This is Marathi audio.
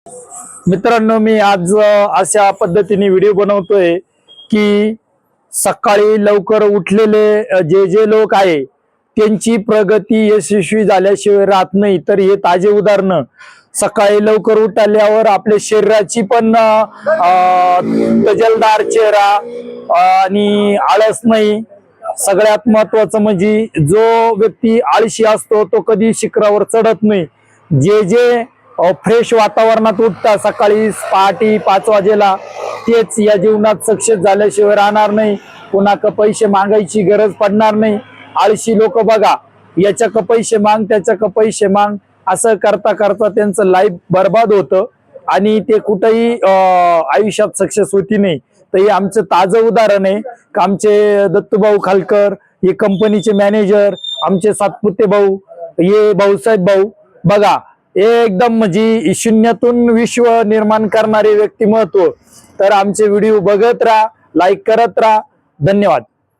मित्रांनो, मी आज अशा पद्धतीने व्हिडिओ बनवतोय की सकाळी लवकर उठलेले जे लोक आहे त्यांची प्रगती यशस्वी झाल्याशिवाय राहत नाही। तर हे ताजे उदाहरण सकाळी लवकर उठल्यावर आपल्या शरीराची पण तजेलदार चेहरा आणि आळस नाही। सगळ्यात महत्वाचं म्हणजे जो व्यक्ती आळशी असतो तो कधी शिखरावर चढत नाही। जे फ्रेश वातावरणात उठता सकाळी पहाटे 5 वाजेला तेच या जीवनात सक्सेस झाल्याशिवाय राहणार नाही। कोणाक पैसे मागायची गरज पडणार नाही। आळशी लोक बघा, याच्याक पैसे माग त्याच्याक पैसे माग असं करता करता त्यांचं लाईफ बर्बाद होतं आणि ते कुठेही आयुष्यात सक्सेस होती नाही। तर हे आमचं ताजं उदाहरण आहे की आमचे दत्तूभाऊ खालकर हे कंपनीचे मॅनेजर, आमचे सातपुते भाऊ, हे भाऊसाहेब भाऊ बघा, एकदम म्हणजे शून्यातून विश्व निर्माण करणारे व्यक्तिमत्व। तर आमचे व्हिडिओ बघत राहा, लाईक करत राहा। धन्यवाद।